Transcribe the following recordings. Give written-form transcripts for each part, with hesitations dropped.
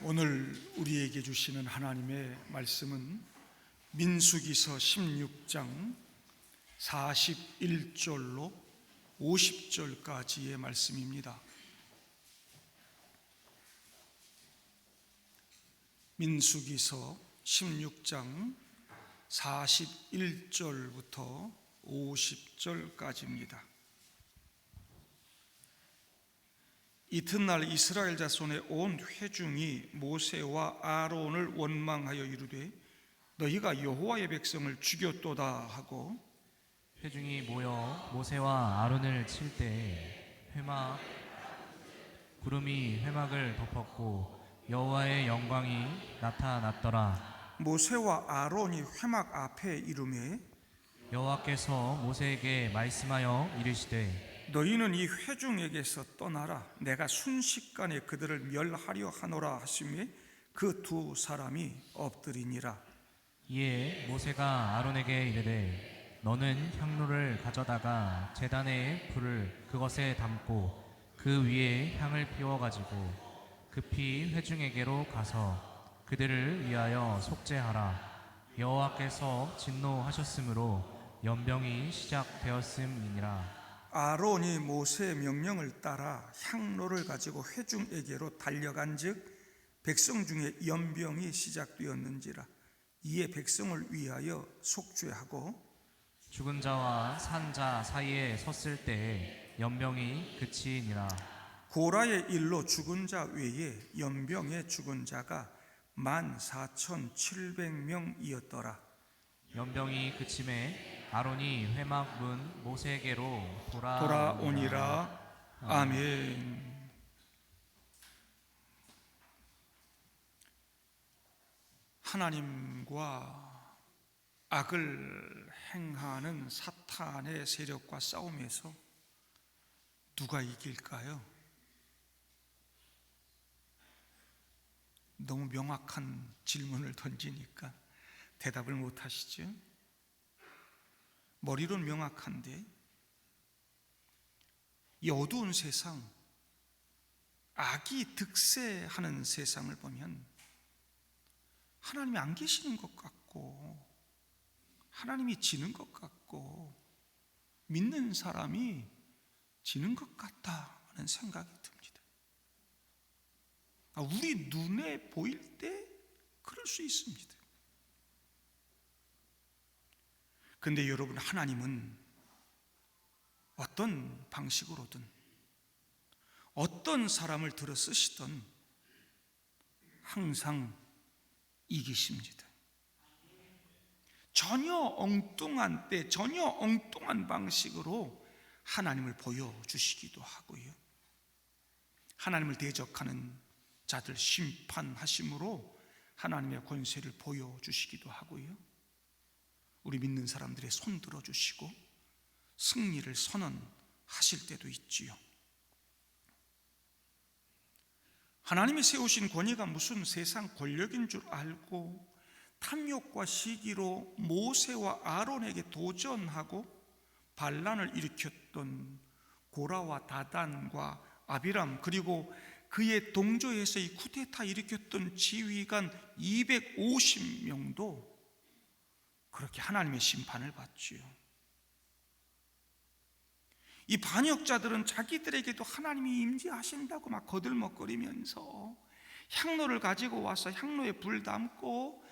오늘 우리에게 주시는 하나님의 말씀은 민수기서 16장 41절로 50절까지의 말씀입니다. 민수기서 16장 41절부터 50절까지입니다. 이튿날 이스라엘 자손의 온 회중이 모세와 아론을 원망하여 이르되 너희가 여호와의 백성을 죽였도다 하고, 회중이 모여 모세와 아론을 칠 때 구름이 회막을 덮었고 여호와의 영광이 나타났더라. 모세와 아론이 회막 앞에 이르매 여호와께서 모세에게 말씀하여 이르시되 너희는 이 회중에게서 떠나라. 내가 순식간에 그들을 멸하려 하노라 하시매 그 두 사람이 엎드리니라. 이에 모세가 아론에게 이르되 너는 향로를 가져다가 제단의 불을 그것에 담고 그 위에 향을 피워 가지고 급히 회중에게로 가서 그들을 위하여 속죄하라. 여호와께서 진노하셨으므로 연병이 시작되었음이니라. 아론이 모세의 명령을 따라 향로를 가지고 회중에게로 달려간즉 백성 중에 연병이 시작되었는지라. 이에 백성을 위하여 속죄하고 죽은 자와 산 자 사이에 섰을 때에 연병이 그치니라. 고라의 일로 죽은 자 외에 연병에 죽은 자가 14,700명이었더라. 연병이 그침에 아론이 회막 문 모세에게로 돌아오니라. 아멘. 하나님과 악을 행하는 사탄의 세력과 싸움에서 누가 이길까요? 너무 명확한 질문을 던지니까 대답을 못 하시죠? 머리로는 명확한데 이 어두운 세상, 악이 득세하는 세상을 보면 하나님이 안 계시는 것 같고 하나님이 지는 것 같고 믿는 사람이 지는 것 같다는 생각이 듭니다. 우리 눈에 보일 때 그럴 수 있습니다. 근데 여러분, 하나님은 어떤 방식으로든 어떤 사람을 들어 쓰시든 항상 이기십니다. 전혀 엉뚱한 때, 전혀 엉뚱한 방식으로 하나님을 보여주시기도 하고요. 하나님을 대적하는 자들 심판하심으로 하나님의 권세를 보여주시기도 하고요. 우리 믿는 사람들의 손 들어주시고 승리를 선언하실 때도 있지요. 하나님이 세우신 권위가 무슨 세상 권력인 줄 알고 탐욕과 시기로 모세와 아론에게 도전하고 반란을 일으켰던 고라와 다단과 아비람, 그리고 그의 동조에서 이 쿠데타 일으켰던 지휘관 250명도 그렇게 하나님의 심판을 받지요. 이 반역자들은 자기들에게도 하나님이 임재하신다고 막 거들먹거리면서 향로를 가지고 와서 향로에 불 담고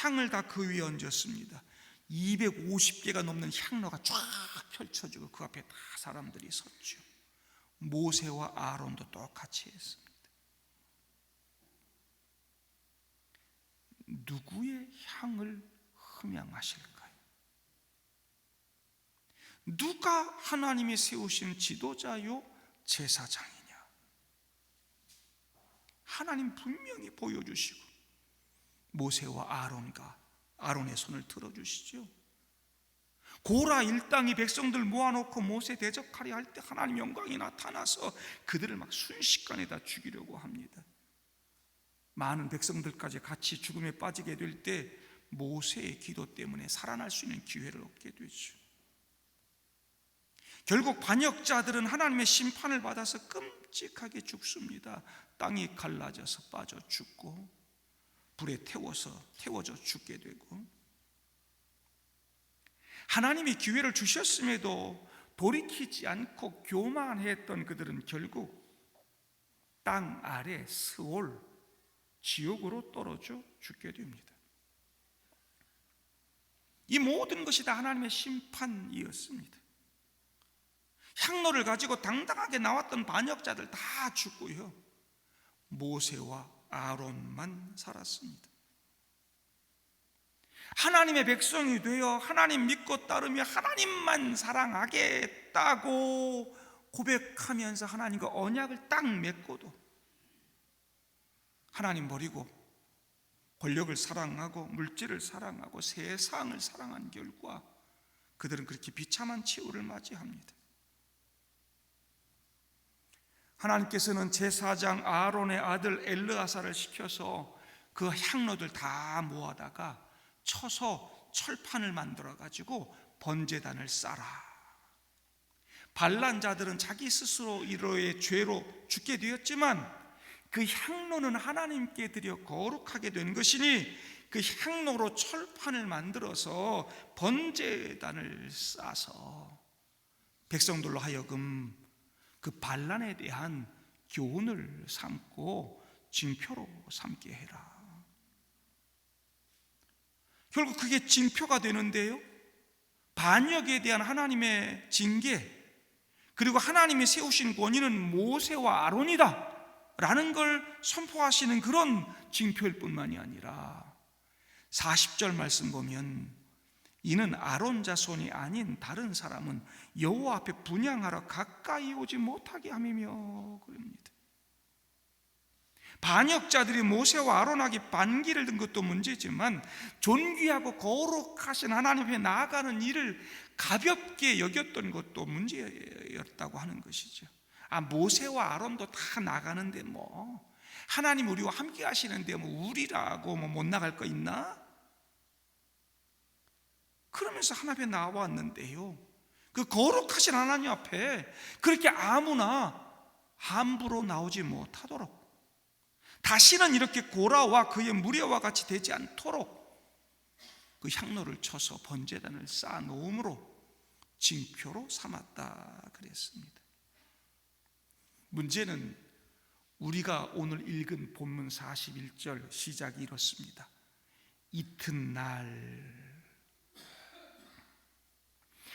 향을 다 그 위에 얹었습니다. 250개가 넘는 향로가 쫙 펼쳐지고 그 앞에 다 사람들이 섰죠. 모세와 아론도 똑같이 했습니다. 누구의 향을 흠양하실까요? 누가 하나님이 세우신 지도자요 제사장이냐? 하나님 분명히 보여주시고 모세와 아론의 손을 들어주시죠. 고라 일당이 백성들 모아놓고 모세 대적하려 할 때 하나님 영광이 나타나서 그들을 막 순식간에 다 죽이려고 합니다. 많은 백성들까지 같이 죽음에 빠지게 될 때 모세의 기도 때문에 살아날 수 있는 기회를 얻게 되죠. 결국 반역자들은 하나님의 심판을 받아서 끔찍하게 죽습니다. 땅이 갈라져서 빠져 죽고 불에 태워져 죽게 되고, 하나님이 기회를 주셨음에도 돌이키지 않고 교만했던 그들은 결국 땅 아래 스올, 지옥으로 떨어져 죽게 됩니다. 이 모든 것이 다 하나님의 심판이었습니다. 향로를 가지고 당당하게 나왔던 반역자들 다 죽고요, 모세와 아론만 살았습니다. 하나님의 백성이 되어 하나님 믿고 따르며 하나님만 사랑하겠다고 고백하면서 하나님과 언약을 딱 맺고도 하나님 버리고 권력을 사랑하고 물질을 사랑하고 세상을 사랑한 결과 그들은 그렇게 비참한 최후를 맞이합니다. 하나님께서는 제사장 아론의 아들 엘르아사를 시켜서 그 향로들 다 모아다가 쳐서 철판을 만들어 가지고 번제단을 쌓아라. 반란자들은 자기 스스로의 죄로 죽게 되었지만 그 향로는 하나님께 드려 거룩하게 된 것이니 그 향로로 철판을 만들어서 번제단을 쌓아서 백성들로 하여금 그 반란에 대한 교훈을 삼고 징표로 삼게 해라. 결국 그게 징표가 되는데요, 반역에 대한 하나님의 징계, 그리고 하나님이 세우신 권위는 모세와 아론이다 라는 걸 선포하시는 그런 징표일 뿐만이 아니라 40절 말씀 보면 이는 아론 자손이 아닌 다른 사람은 여호와 앞에 분향하러 가까이 오지 못하게 함이며 그럽니다. 반역자들이 모세와 아론에게 반기를 든 것도 문제지만 존귀하고 거룩하신 하나님 앞에 나아가는 일을 가볍게 여겼던 것도 문제였다고 하는 것이죠. 모세와 아론도 다 나가는데 뭐 하나님 우리와 함께 하시는데 뭐 우리라고 못 나갈 거 있나? 그러면서 하나님 앞에 나왔는데요, 그 거룩하신 하나님 앞에 그렇게 아무나 함부로 나오지 못하도록, 다시는 이렇게 고라와 그의 무리와 같이 되지 않도록 그 향로를 쳐서 번제단을 쌓아 놓음으로 징표로 삼았다 그랬습니다. 문제는 우리가 오늘 읽은 본문 41절 시작이 이렇습니다. 이튿날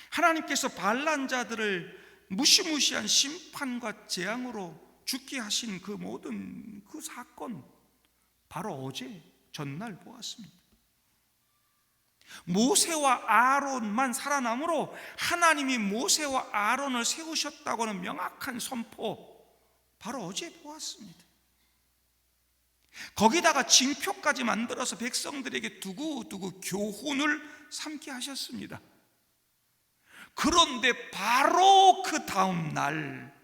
하나님께서 반란자들을 무시무시한 심판과 재앙으로 죽게 하신 그 모든 그 사건, 바로 어제 전날 보았습니다. 모세와 아론만 살아남으로 하나님이 모세와 아론을 세우셨다고는 명확한 선포, 바로 어제 보았습니다. 거기다가 징표까지 만들어서 백성들에게 두고두고 교훈을 삼게 하셨습니다. 그런데 바로 그 다음 날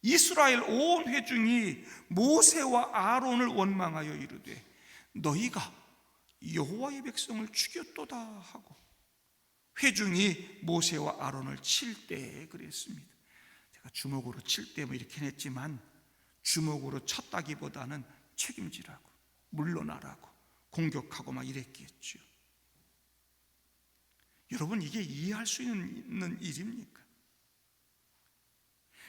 이스라엘 온 회중이 모세와 아론을 원망하여 이르되 너희가 여호와의 백성을 죽였도다 하고 회중이 모세와 아론을 칠 때 그랬습니다. 제가 주먹으로 칠 때 뭐 이렇게 했지만 주먹으로 쳤다기보다는 책임지라고, 물러나라고, 공격하고 막 이랬겠죠. 여러분, 이게 이해할 수 있는 일입니까?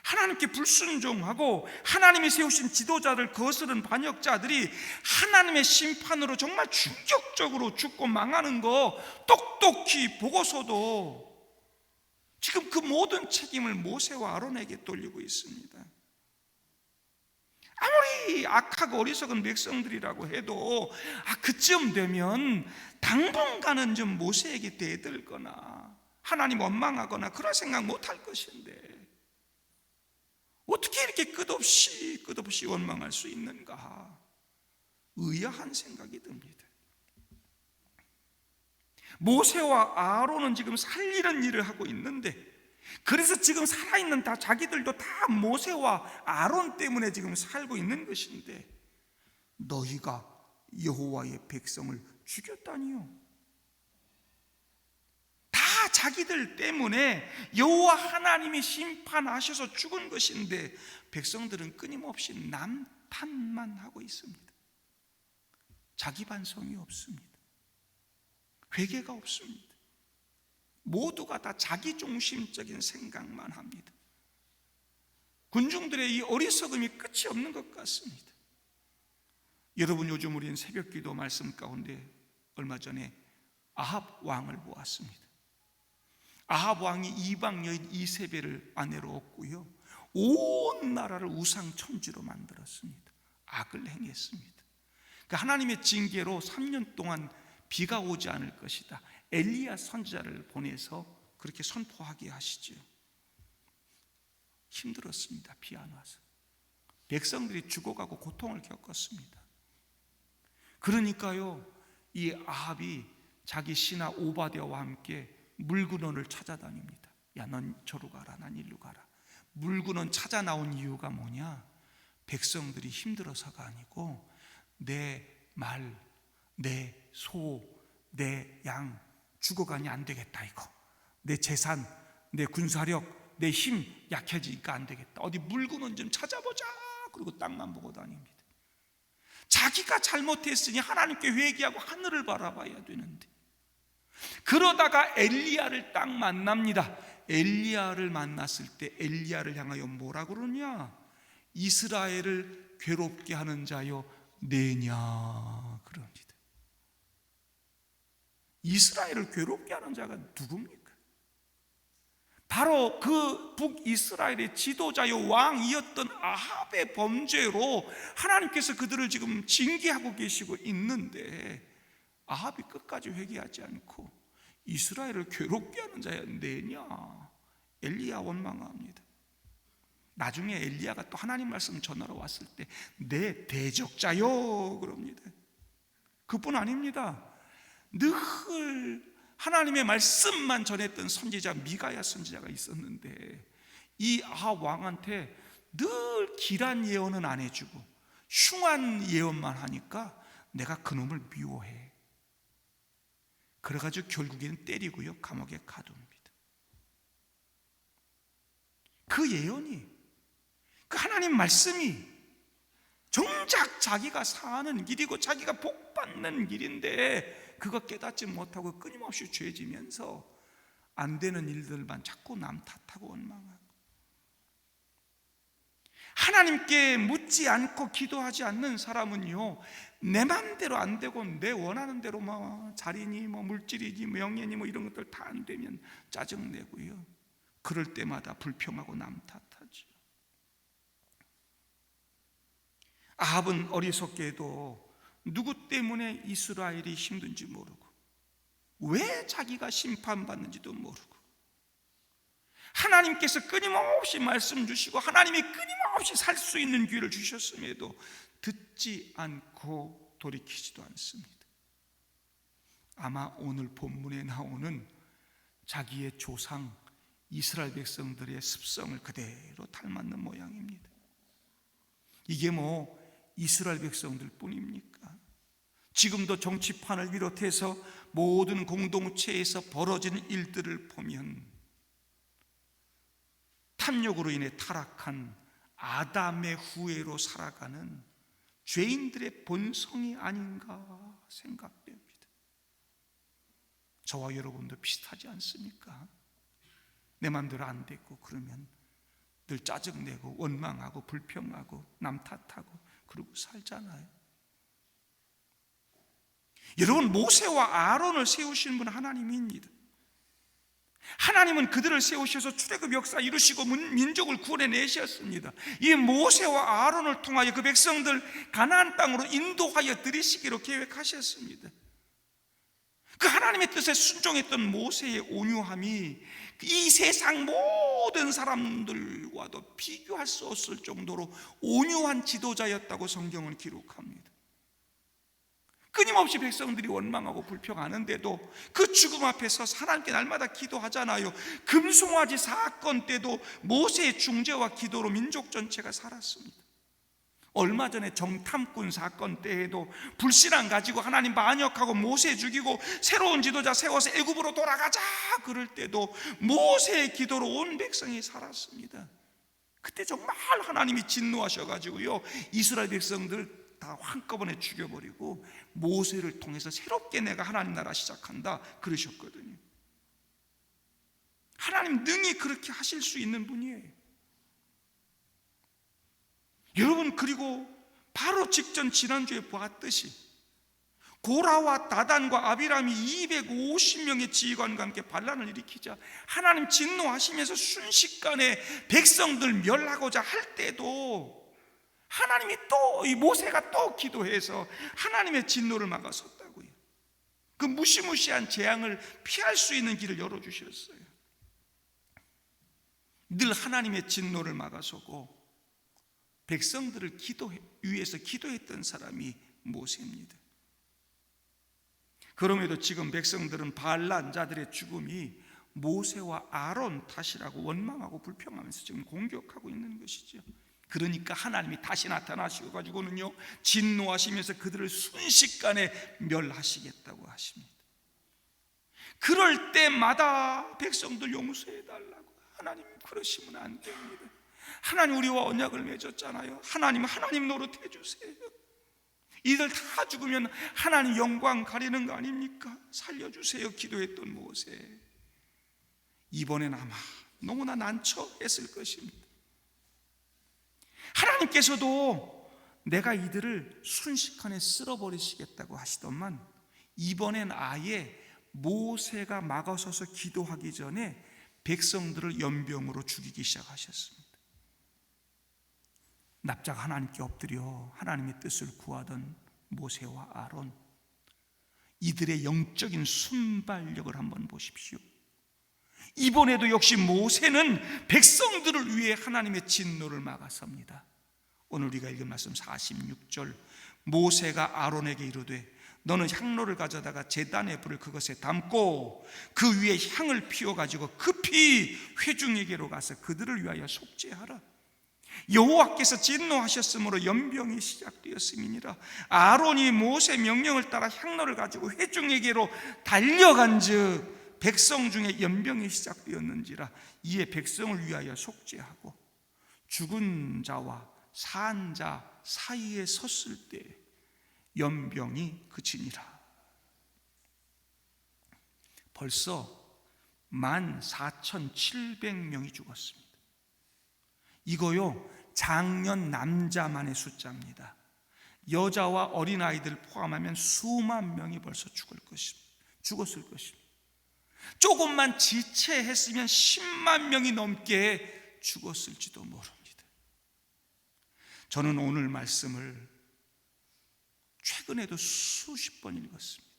하나님께 불순종하고 하나님이 세우신 지도자를 거스른 반역자들이 하나님의 심판으로 정말 충격적으로 죽고 망하는 거 똑똑히 보고서도 지금 그 모든 책임을 모세와 아론에게 돌리고 있습니다. 아무리 악하고 어리석은 백성들이라고 해도 그쯤 되면 당분간은 좀 모세에게 대들거나 하나님 원망하거나 그럴 생각 못할 것인데 어떻게 이렇게 끝없이 원망할 수 있는가? 의아한 생각이 듭니다. 모세와 아론은 지금 살리는 일을 하고 있는데, 그래서 지금 살아있는 자기들도 다 모세와 아론 때문에 지금 살고 있는 것인데 너희가 여호와의 백성을 죽였다니요. 다 자기들 때문에 여호와 하나님이 심판하셔서 죽은 것인데 백성들은 끊임없이 남탓만 하고 있습니다. 자기 반성이 없습니다. 회개가 없습니다. 모두가 다 자기중심적인 생각만 합니다. 군중들의 이 어리석음이 끝이 없는 것 같습니다. 여러분, 요즘 우리는 새벽기도 말씀 가운데 얼마 전에 아합 왕을 보았습니다. 아합 왕이 이방 여인 이세벨을 아내로 얻고요, 온 나라를 우상천지로 만들었습니다. 악을 행했습니다. 그러니까 하나님의 징계로 3년 동안 비가 오지 않을 것이다, 엘리야 선지자를 보내서 그렇게 선포하게 하시죠. 힘들었습니다. 비 안 와서 백성들이 죽어가고 고통을 겪었습니다. 그러니까요, 이 아합이 자기 신하 오바댜와 함께 물근원을 찾아다닙니다. 야, 넌 저로 가라, 난 일로 가라. 물근원 찾아 나온 이유가 뭐냐? 백성들이 힘들어서가 아니고 내 말, 내 소, 내 양 죽어가니 안 되겠다 이거. 내 재산, 내 군사력, 내 힘 약해지니까 안 되겠다. 어디 물건은 좀 찾아보자. 그리고 땅만 보고 다닙니다. 자기가 잘못했으니 하나님께 회개하고 하늘을 바라봐야 되는데, 그러다가 엘리야를 딱 만납니다. 엘리야를 만났을 때 엘리야를 향하여 뭐라 그러냐? 이스라엘을 괴롭게 하는 자여 내냐 그럽니다. 이스라엘을 괴롭게 하는 자가 누굽니까? 바로 그 북이스라엘의 지도자요 왕이었던 아합의 범죄로 하나님께서 그들을 지금 징계하고 계시고 있는데, 아합이 끝까지 회개하지 않고 이스라엘을 괴롭게 하는 자야 내냐? 엘리야 원망합니다. 나중에 엘리야가 또 하나님 말씀 전하러 왔을 때 내 대적자요 그럽니다. 그뿐 아닙니다. 늘 하나님의 말씀만 전했던 선지자 미가야 선지자가 있었는데, 이 아합 왕한테 늘 길한 예언은 안 해주고 흉한 예언만 하니까 내가 그놈을 미워해. 그래가지고 결국에는 때리고요, 감옥에 가둡니다. 그 예언이, 그 하나님 말씀이 정작 자기가 사는 길이고 자기가 복받는 길인데 그거 깨닫지 못하고 끊임없이 죄지면서 안 되는 일들만 자꾸 남 탓하고 원망하고, 하나님께 묻지 않고 기도하지 않는 사람은요, 내 맘대로 안 되고 내 원하는 대로 뭐 자리니 뭐 물질이니 뭐 명예니 뭐 이런 것들 다 안 되면 짜증내고요, 그럴 때마다 불평하고 남 탓하죠. 아합은 어리석게도 누구 때문에 이스라엘이 힘든지 모르고, 왜 자기가 심판받는지도 모르고, 하나님께서 끊임없이 말씀 주시고 하나님이 끊임없이 살 수 있는 기회를 주셨음에도 듣지 않고 돌이키지도 않습니다. 아마 오늘 본문에 나오는 자기의 조상 이스라엘 백성들의 습성을 그대로 닮았는 모양입니다. 이게 뭐 이스라엘 백성들 뿐입니까? 지금도 정치판을 비롯해서 모든 공동체에서 벌어지는 일들을 보면 탐욕으로 인해 타락한 아담의 후예로 살아가는 죄인들의 본성이 아닌가 생각됩니다. 저와 여러분도 비슷하지 않습니까? 내 마음대로 안 되고 그러면 늘 짜증내고 원망하고 불평하고 남 탓하고 그러고 살잖아요. 여러분, 모세와 아론을 세우신 분은 하나님입니다. 하나님은 그들을 세우셔서 출애굽 역사 이루시고 민족을 구원해내셨습니다. 이 모세와 아론을 통하여 그 백성들 가나안 땅으로 인도하여 들이시기로 계획하셨습니다. 그 하나님의 뜻에 순종했던 모세의 온유함이 이 세상 모든 사람들과도 비교할 수 없을 정도로 온유한 지도자였다고 성경은 기록합니다. 끊임없이 백성들이 원망하고 불평하는데도 그 죽음 앞에서 하나님께 날마다 기도하잖아요. 금송아지 사건 때도 모세의 중재와 기도로 민족 전체가 살았습니다. 얼마 전에 정탐꾼 사건 때에도 불신앙 가지고 하나님 반역하고 모세 죽이고 새로운 지도자 세워서 애굽으로 돌아가자 그럴 때도 모세의 기도로 온 백성이 살았습니다. 그때 정말 하나님이 진노하셔가지고요, 이스라엘 백성들 다 한꺼번에 죽여버리고 모세를 통해서 새롭게 내가 하나님 나라 시작한다 그러셨거든요. 하나님 능히 그렇게 하실 수 있는 분이에요. 여러분, 그리고 바로 직전 지난주에 보았듯이 고라와 다단과 아비람이 250명의 지휘관과 함께 반란을 일으키자 하나님 진노하시면서 순식간에 백성들 멸하고자 할 때도 하나님이 또 이 모세가 또 기도해서 하나님의 진노를 막아섰다고요. 그 무시무시한 재앙을 피할 수 있는 길을 열어주셨어요. 늘 하나님의 진노를 막아서고 백성들을 위해서 기도했던 사람이 모세입니다. 그럼에도 지금 백성들은 반란 자들의 죽음이 모세와 아론 탓이라고 원망하고 불평하면서 지금 공격하고 있는 것이죠. 그러니까 하나님이 다시 나타나시고 가지고는요, 진노하시면서 그들을 순식간에 멸하시겠다고 하십니다. 그럴 때마다 백성들 용서해달라고, 하나님 그러시면 안 됩니다. 하나님 우리와 언약을 맺었잖아요. 하나님 노릇해 주세요. 이들 다 죽으면 하나님 영광 가리는 거 아닙니까? 살려주세요 기도했던 모세, 이번엔 아마 너무나 난처했을 것입니다. 하나님께서도 내가 이들을 순식간에 쓸어버리시겠다고 하시더만 이번엔 아예 모세가 막아서서 기도하기 전에 백성들을 연병으로 죽이기 시작하셨습니다. 납작 하나님께 엎드려 하나님의 뜻을 구하던 모세와 아론, 이들의 영적인 순발력을 한번 보십시오. 이번에도 역시 모세는 백성들을 위해 하나님의 진노를 막아섭니다. 오늘 우리가 읽은 말씀 46절, 모세가 아론에게 이르되 너는 향로를 가져다가 제단의 불을 그것에 담고 그 위에 향을 피워가지고 급히 회중에게로 가서 그들을 위하여 속죄하라. 여호와께서 진노하셨으므로 연병이 시작되었음이니라. 아론이 모세 명령을 따라 향로를 가지고 회중에게로 달려간즉 백성 중에 연병이 시작되었는지라. 이에 백성을 위하여 속죄하고 죽은 자와 산 자 사이에 섰을 때 연병이 그치니라. 벌써 14,700명이 죽었습니다. 이거요, 장년 남자만의 숫자입니다. 여자와 어린아이들 포함하면 수만 명이 벌써 죽었을 것입니다. 조금만 지체했으면 10만 명이 넘게 죽었을지도 모릅니다. 저는 오늘 말씀을 최근에도 수십 번 읽었습니다.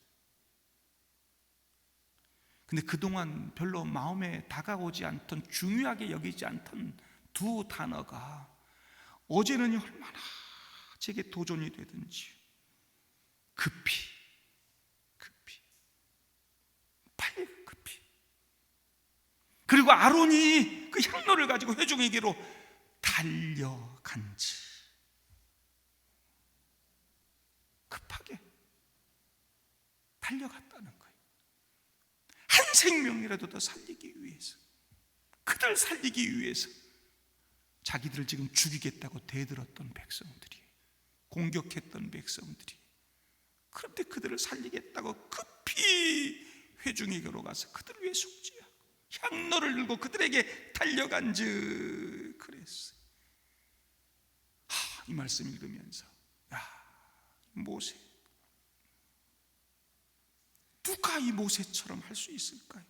근데 그동안 별로 마음에 다가오지 않던, 중요하게 여기지 않던 두 단어가 어제는 얼마나 제게 도전이 되든지 급히, 빨리 급히, 그리고 아론이 그 향로를 가지고 회중에게로 달려간지, 급하게 달려갔다는 거예요. 한 생명이라도 더 살리기 위해서, 그들 살리기 위해서 자기들을 지금 죽이겠다고 대들었던 백성들이, 공격했던 백성들이, 그런데 그들을 살리겠다고 급히 회중에게로 가서 그들을 위해 속죄하고 향로를 들고 그들에게 달려간즉 그랬어요. 이 말씀 읽으면서 모세, 누가 이 모세처럼 할 수 있을까요?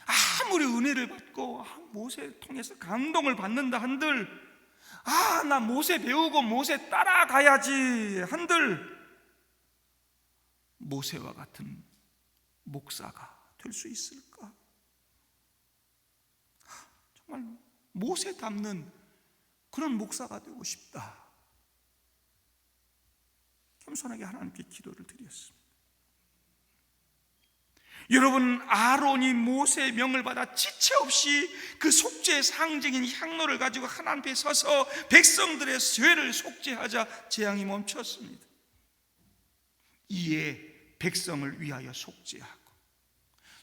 아무리 은혜를 받고 모세 통해서 감동을 받는다 한들, 나 모세 배우고 모세 따라가야지 한들 모세와 같은 목사가 될 수 있을까? 정말 모세 닮는 그런 목사가 되고 싶다. 겸손하게 하나님께 기도를 드렸습니다. 여러분, 아론이 모세의 명을 받아 지체 없이 그 속죄의 상징인 향로를 가지고 하나님 앞에 서서 백성들의 죄를 속죄하자 재앙이 멈췄습니다. 이에 백성을 위하여 속죄하고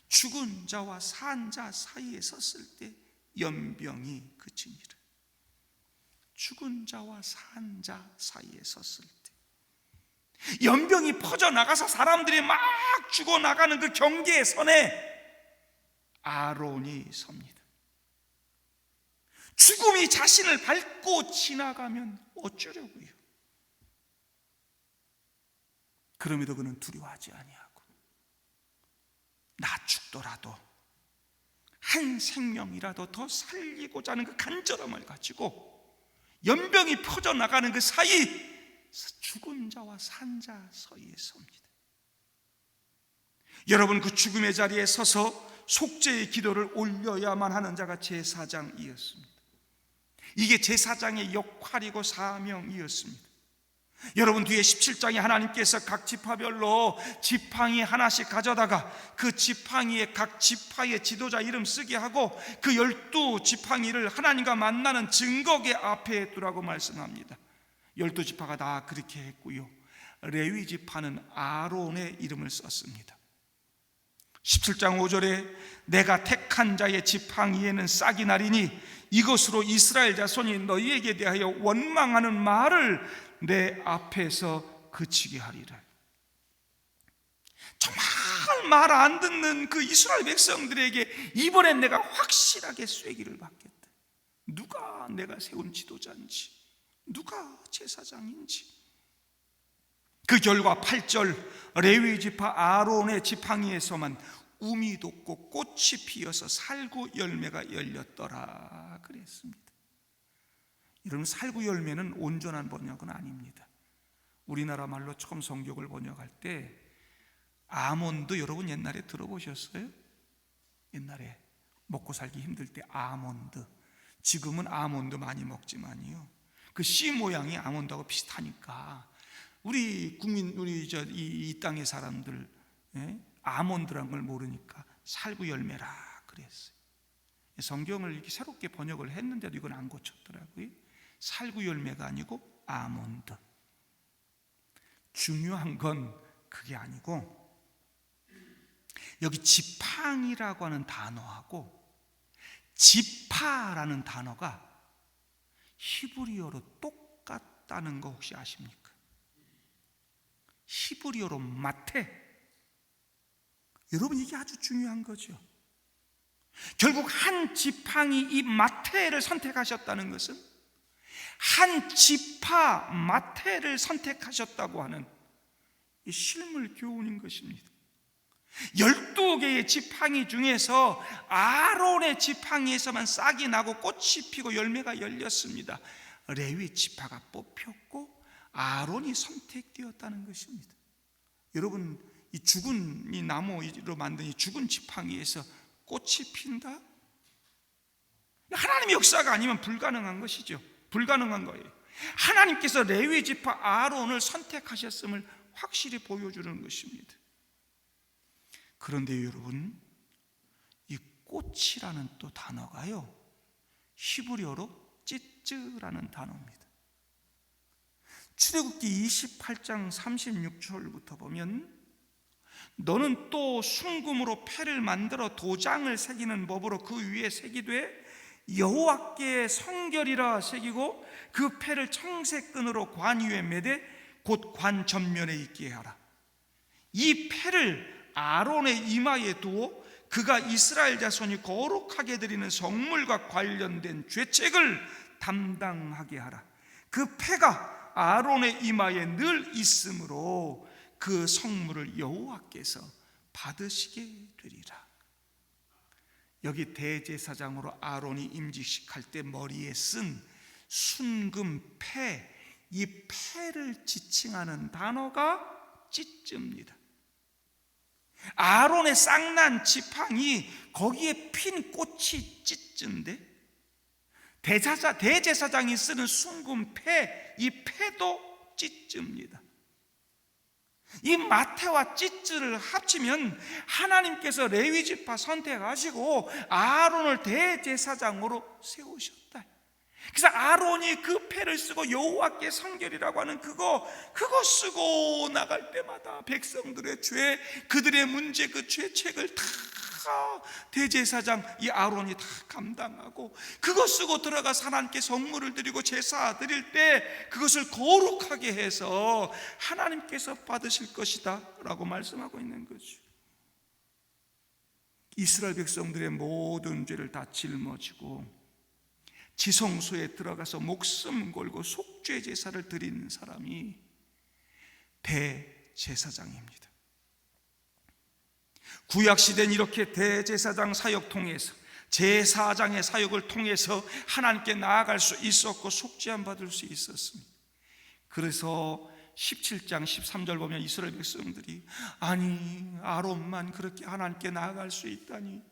죽은 자와 산 자 사이에 섰을 때 연병이 그치니라. 죽은 자와 산 자 사이에 섰을 때 연병이 퍼져나가서 사람들이 막 죽어나가는 그 경계의 선에 아론이 섭니다. 죽음이 자신을 밟고 지나가면 어쩌려고요? 그럼에도 그는 두려워하지 아니하고 나 죽더라도 한 생명이라도 더 살리고자 하는 그 간절함을 가지고 연병이 퍼져나가는 그 사이 죽은 자와 산 자 사이에 섭니다. 여러분, 그 죽음의 자리에 서서 속죄의 기도를 올려야만 하는 자가 제사장이었습니다. 이게 제사장의 역할이고 사명이었습니다. 여러분, 뒤에 17장에 하나님께서 각 지파별로 지팡이 하나씩 가져다가 그 지팡이에 각 지파의 지도자 이름 쓰게 하고 그 12지팡이를 하나님과 만나는 증거계 앞에 두라고 말씀합니다. 12지파가 다 그렇게 했고요. 레위 지파는 아론의 이름을 썼습니다. 17장 5절에 내가 택한 자의 지팡이에는 싹이 나리니 이것으로 이스라엘 자손이 너희에게 대하여 원망하는 말을 내 앞에서 그치게 하리라. 정말 말 안 듣는 그 이스라엘 백성들에게 이번엔 내가 확실하게 쐐기를 받겠다. 누가 내가 세운 지도자인지, 누가 제사장인지. 그 결과 8절 레위 지파 아론의 지팡이에서만 우미 돋고 꽃이 피어서 살구 열매가 열렸더라 그랬습니다. 여러분, 살구 열매는 온전한 번역은 아닙니다. 우리나라 말로 처음 성경을 번역할 때 아몬드, 여러분 옛날에 들어보셨어요? 옛날에 먹고 살기 힘들 때 아몬드. 지금은 아몬드 많이 먹지만요, 그 씨 모양이 아몬드하고 비슷하니까 우리 국민, 이 땅의 사람들 아몬드란 걸 모르니까 살구 열매라 그랬어요. 성경을 이렇게 새롭게 번역을 했는데도 이건 안 고쳤더라고요. 살구 열매가 아니고 아몬드. 중요한 건 그게 아니고 여기 지팡이라고 하는 단어하고 지파라는 단어가 히브리어로 똑같다는 거 혹시 아십니까? 히브리어로 마테. 여러분, 이게 아주 중요한 거죠. 결국 한 지팡이 이 마테를 선택하셨다는 것은 한 지파 마테를 선택하셨다고 하는 이 실물 교훈인 것입니다. 12개의 지팡이 중에서 아론의 지팡이에서만 싹이 나고 꽃이 피고 열매가 열렸습니다. 레위 지파가 뽑혔고 아론이 선택되었다는 것입니다. 여러분, 이 죽은 이 나무로 만든 이 죽은 지팡이에서 꽃이 핀다? 하나님의 역사가 아니면 불가능한 것이죠. 불가능한 거예요. 하나님께서 레위 지파 아론을 선택하셨음을 확실히 보여주는 것입니다. 그런데 여러분, 이 꽃이라는 또 단어가요, 히브리어로 찌쯔라는 단어입니다. 출애굽기 28장 36절부터 보면 너는 또 순금으로 패를 만들어 도장을 새기는 법으로 그 위에 새기되 여호와께 성결이라 새기고 그 패를 청색끈으로 관 위에 매되 곧 관 전면에 있게 하라. 이 패를 아론의 이마에 두어 그가 이스라엘 자손이 거룩하게 드리는 성물과 관련된 죄책을 담당하게 하라. 그 패가 아론의 이마에 늘 있으므로 그 성물을 여호와께서 받으시게 되리라. 여기 대제사장으로 아론이 임직식할 때 머리에 쓴 순금 패, 이 패를 지칭하는 단어가 찌쯔입니다. 아론의 쌍난 지팡이, 거기에 핀 꽃이 찌쯔인데 대제사장이 쓰는 순금 패, 이 패도 찌쯔입니다. 이 마태와 찌찌를 합치면 하나님께서 레위 지파 선택하시고 아론을 대제사장으로 세우셨다. 그래서 아론이 그 패를 쓰고 여호와께 성결이라고 하는 그거 쓰고 나갈 때마다 백성들의 죄, 그들의 문제, 그 죄책을 다 대제사장 이 아론이 다 감당하고, 그거 쓰고 들어가서 하나님께 성물을 드리고 제사 드릴 때 그것을 거룩하게 해서 하나님께서 받으실 것이다 라고 말씀하고 있는 거죠. 이스라엘 백성들의 모든 죄를 다 짊어지고 지성소에 들어가서 목숨 걸고 속죄 제사를 드리는 사람이 대제사장입니다. 구약시대는 이렇게 대제사장 사역 통해서, 제사장의 사역을 통해서 하나님께 나아갈 수 있었고 속죄함 받을 수 있었습니다. 그래서 17장 13절 보면 이스라엘 백성들이, 아니 아론만 그렇게 하나님께 나아갈 수 있다니,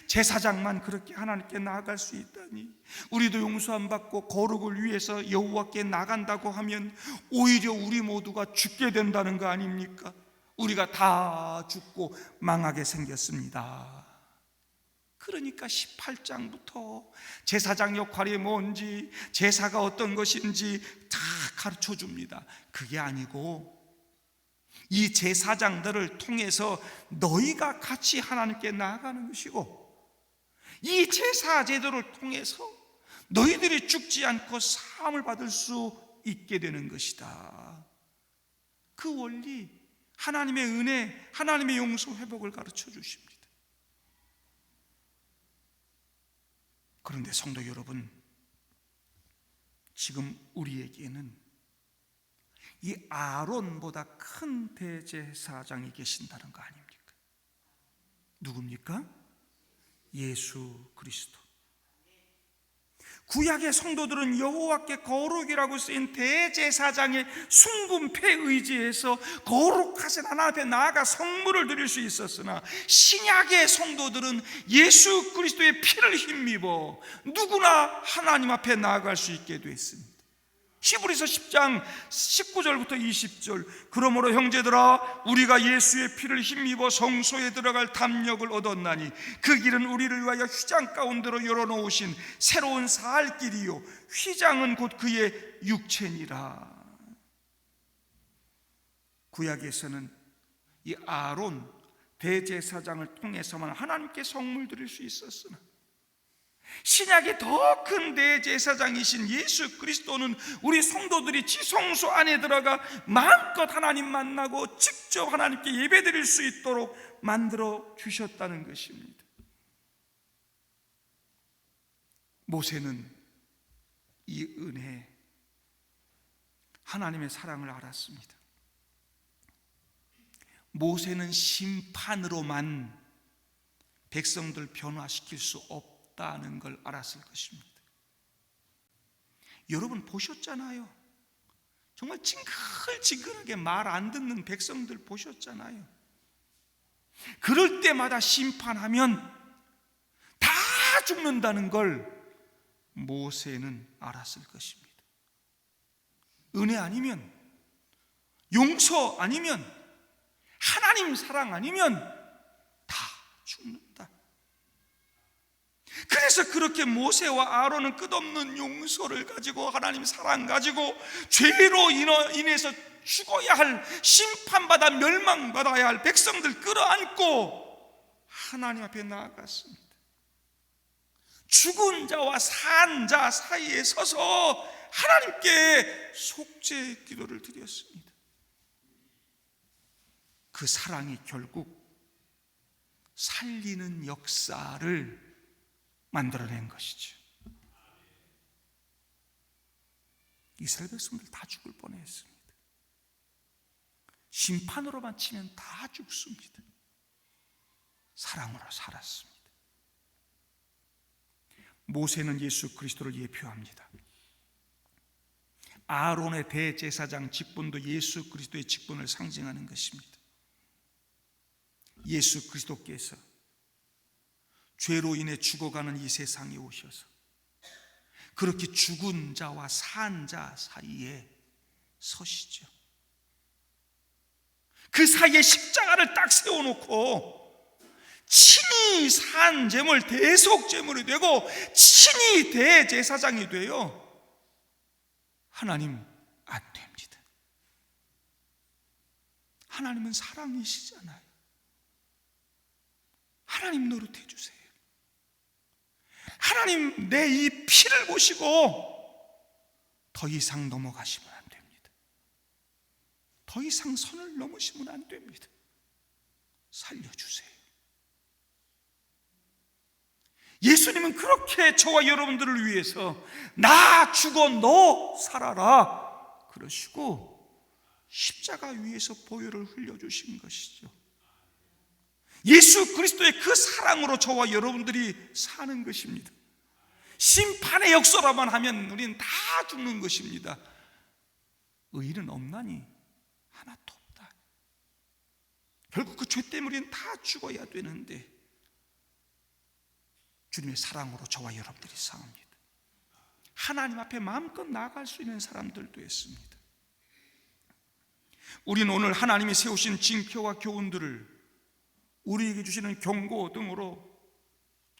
제사장만 그렇게 하나님께 나아갈 수 있다니, 우리도 용서함 받고 거룩을 위해서 여호와께 나간다고 하면 오히려 우리 모두가 죽게 된다는 거 아닙니까? 우리가 다 죽고 망하게 생겼습니다. 그러니까 18장부터 제사장 역할이 뭔지, 제사가 어떤 것인지 다 가르쳐 줍니다. 그게 아니고 이 제사장들을 통해서 너희가 같이 하나님께 나아가는 것이고, 이 제사 제도를 통해서 너희들이 죽지 않고 사함을 받을 수 있게 되는 것이다. 그 원리, 하나님의 은혜, 하나님의 용서, 회복을 가르쳐 주십니다. 그런데 성도 여러분, 지금 우리에게는 이 아론보다 큰 대제사장이 계신다는 거 아닙니까? 누굽니까? 예수 그리스도. 구약의 성도들은 여호와께 거룩이라고 쓰인 대제사장의 순금패 의지에서 거룩하신 하나님 앞에 나아가 성물을 드릴 수 있었으나, 신약의 성도들은 예수 그리스도의 피를 힘입어 누구나 하나님 앞에 나아갈 수 있게 됐습니다. 히브리서 10장 19절부터 20절, 그러므로 형제들아 우리가 예수의 피를 힘입어 성소에 들어갈 담력을 얻었나니 그 길은 우리를 위하여 휘장 가운데로 열어놓으신 새로운 살 길이요 휘장은 곧 그의 육체니라. 구약에서는 이 아론 대제사장을 통해서만 하나님께 성물 드릴 수 있었으나, 신약의 더 큰 대제사장이신 예수 그리스도는 우리 성도들이 지성소 안에 들어가 마음껏 하나님 만나고 직접 하나님께 예배드릴 수 있도록 만들어 주셨다는 것입니다. 모세는 이 은혜, 하나님의 사랑을 알았습니다. 모세는 심판으로만 백성들 변화시킬 수 없다는 걸 알았을 것입니다. 여러분 보셨잖아요. 정말 징글징글하게 말 안 듣는 백성들 보셨잖아요. 그럴 때마다 심판하면 다 죽는다는 걸 모세는 알았을 것입니다. 은혜 아니면, 용서 아니면, 하나님 사랑 아니면 다 죽는다. 그래서 그렇게 모세와 아론은 끝없는 용서를 가지고, 하나님 사랑 가지고, 죄로 인해서 죽어야 할, 심판받아 멸망받아야 할 백성들 끌어안고 하나님 앞에 나아갔습니다. 죽은 자와 산 자 사이에 서서 하나님께 속죄 기도를 드렸습니다. 그 사랑이 결국 살리는 역사를 만들어낸 것이죠. 이스라엘 백성들 다 죽을 뻔했습니다. 심판으로만 치면 다 죽습니다. 사랑으로 살았습니다. 모세는 예수 그리스도를 예표합니다. 아론의 대제사장 직분도 예수 그리스도의 직분을 상징하는 것입니다. 예수 그리스도께서 죄로 인해 죽어가는 이 세상에 오셔서 그렇게 죽은 자와 산 자 사이에 서시죠. 그 사이에 십자가를 딱 세워놓고 친히 산 제물 대속 제물이 되고 친히 대제사장이 되어 하나님 안 됩니다. 하나님은 사랑이시잖아요. 하나님 노릇해 주세요. 하나님 내 이 피를 보시고 더 이상 넘어가시면 안 됩니다. 더 이상 선을 넘으시면 안 됩니다. 살려주세요. 예수님은 그렇게 저와 여러분들을 위해서 나 죽어 너 살아라 그러시고 십자가 위에서 보혈을 흘려주신 것이죠. 예수 그리스도의 그 사랑으로 저와 여러분들이 사는 것입니다. 심판의 역사라만 하면 우리는 다 죽는 것입니다. 의인은 없나니 하나도 없다. 결국 그 죄 때문에 우리는 다 죽어야 되는데 주님의 사랑으로 저와 여러분들이 사옵니다. 하나님 앞에 마음껏 나아갈 수 있는 사람들도 있습니다. 우리는 오늘 하나님이 세우신 징표와 교훈들을 우리에게 주시는 경고 등으로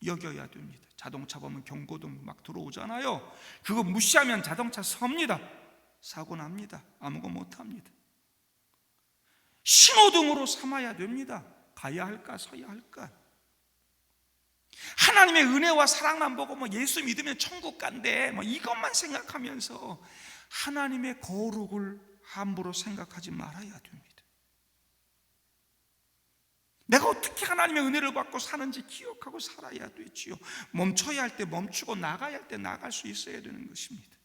여겨야 됩니다. 자동차 보면 경고등 막 들어오잖아요. 그거 무시하면 자동차 섭니다. 사고 납니다. 아무것도 못합니다. 신호등으로 삼아야 됩니다. 가야 할까 서야 할까. 하나님의 은혜와 사랑만 보고 예수 믿으면 천국 간대 이것만 생각하면서 하나님의 거룩을 함부로 생각하지 말아야 됩니다. 내가 어떻게 하나님의 은혜를 받고 사는지 기억하고 살아야 되지요. 멈춰야 할 때 멈추고 나가야 할 때 나갈 수 있어야 되는 것입니다.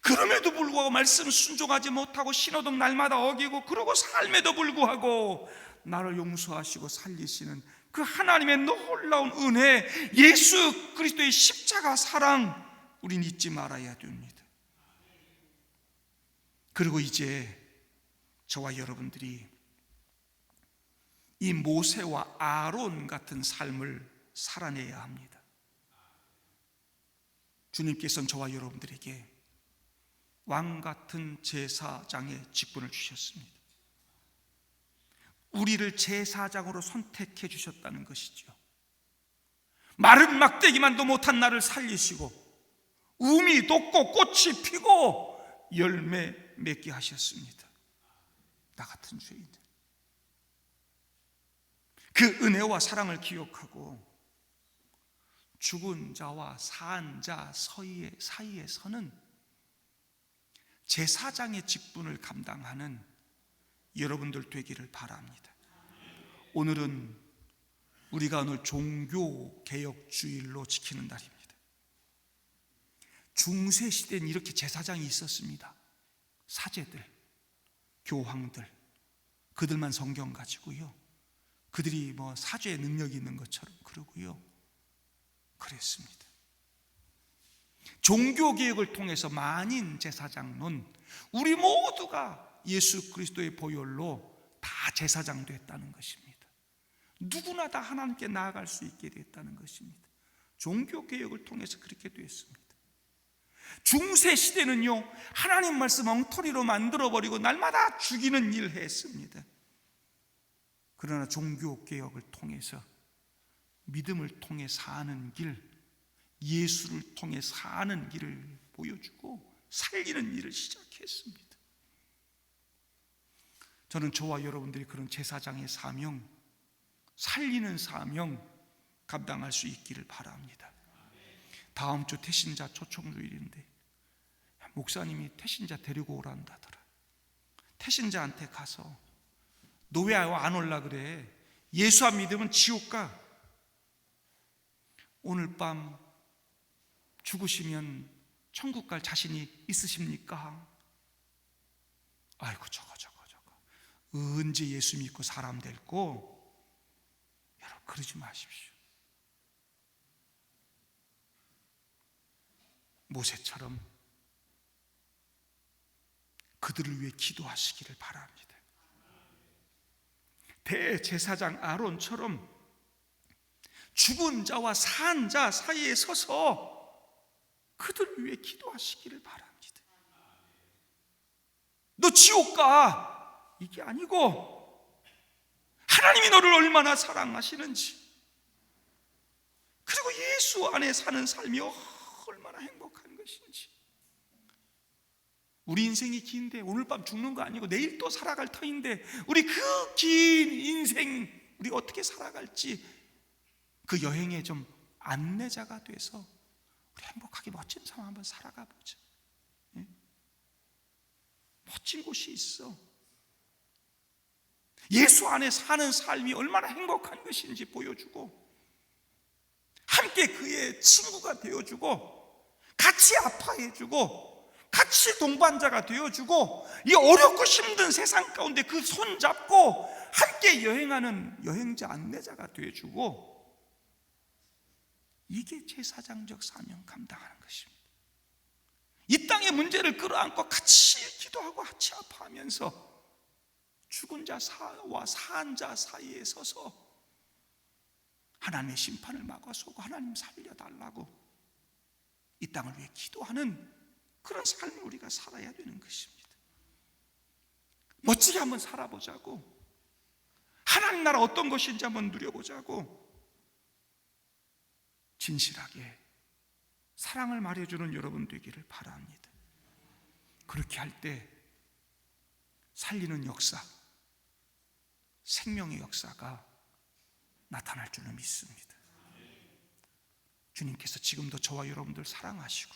그럼에도 불구하고 말씀 순종하지 못하고 신호등 날마다 어기고 그러고 삶에도 불구하고 나를 용서하시고 살리시는 그 하나님의 놀라운 은혜, 예수 그리스도의 십자가 사랑 우린 잊지 말아야 됩니다. 그리고 이제 저와 여러분들이 이 모세와 아론 같은 삶을 살아내야 합니다. 주님께서는 저와 여러분들에게 왕 같은 제사장의 직분을 주셨습니다. 우리를 제사장으로 선택해 주셨다는 것이죠. 마른 막대기만도 못한 나를 살리시고 우미 돋고 꽃이 피고 열매 맺게 하셨습니다. 나 같은 죄인들. 그 은혜와 사랑을 기억하고 죽은 자와 산 자 사이에서는 제사장의 직분을 감당하는 여러분들 되기를 바랍니다. 오늘은 우리가 오늘 종교개혁주일로 지키는 날입니다. 중세시대는 이렇게 제사장이 있었습니다. 사제들, 교황들, 그들만 성경 가지고요. 그들이 사죄의 능력이 있는 것처럼 그러고요. 그랬습니다. 종교개혁을 통해서 만인 제사장론, 우리 모두가 예수 그리스도의 보혈로 다 제사장 됐다는 것입니다. 누구나 다 하나님께 나아갈 수 있게 됐다는 것입니다. 종교개혁을 통해서 그렇게 됐습니다. 중세시대는요, 하나님 말씀 엉터리로 만들어버리고 날마다 죽이는 일을 했습니다. 그러나 종교개혁을 통해서 믿음을 통해 사는 길, 예수를 통해 사는 길을 보여주고 살리는 일을 시작했습니다. 저는 저와 여러분들이 그런 제사장의 사명, 살리는 사명 감당할 수 있기를 바랍니다. 다음 주 태신자 초청주일인데 목사님이 태신자 데리고 오란다더라. 태신자한테 가서 너 왜 안 올라 그래? 예수 안 믿으면 지옥 가. 오늘 밤 죽으시면 천국 갈 자신이 있으십니까? 아이고 저거 언제 예수 믿고 사람 될고? 여러분 그러지 마십시오. 모세처럼 그들을 위해 기도하시기를 바랍니다. 대제사장 아론처럼 죽은 자와 산 자 사이에 서서 그들을 위해 기도하시기를 바랍니다. 너 지옥 가. 이게 아니고 하나님이 너를 얼마나 사랑하시는지, 그리고 예수 안에 사는 삶이 얼마나 행복한 것인지. 우리 인생이 긴데 오늘 밤 죽는 거 아니고 내일 또 살아갈 터인데 우리 그 긴 인생 우리 어떻게 살아갈지 그 여행에 좀 안내자가 돼서 우리 행복하게 멋진 삶 한번 살아가 보자. 예? 멋진 곳이 있어. 예수 안에 사는 삶이 얼마나 행복한 것인지 보여주고, 함께 그의 친구가 되어주고, 같이 아파해주고, 같이 동반자가 되어주고, 이 어렵고 힘든 세상 가운데 그 손 잡고 함께 여행하는 여행자 안내자가 되어주고, 이게 제사장적 사명 감당하는 것입니다. 이 땅의 문제를 끌어안고 같이 기도하고 같이 아파하면서 죽은 자와 산 자 사이에 서서 하나님의 심판을 막아서고 하나님 살려달라고 이 땅을 위해 기도하는 그런 삶을 우리가 살아야 되는 것입니다. 멋지게 한번 살아보자고, 하나님 나라 어떤 것인지 한번 누려보자고, 진실하게 사랑을 말해주는 여러분 되기를 바랍니다. 그렇게 할 때 살리는 역사, 생명의 역사가 나타날 줄로 믿습니다. 주님께서 지금도 저와 여러분들 사랑하시고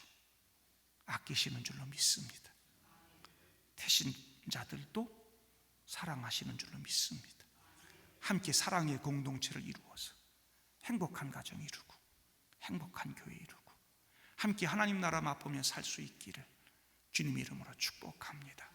아끼시는 줄로 믿습니다. 태신자들도 사랑하시는 줄로 믿습니다. 함께 사랑의 공동체를 이루어서 행복한 가정 이루고 행복한 교회 이루고 함께 하나님 나라 맛보며 살 수 있기를 주님의 이름으로 축복합니다.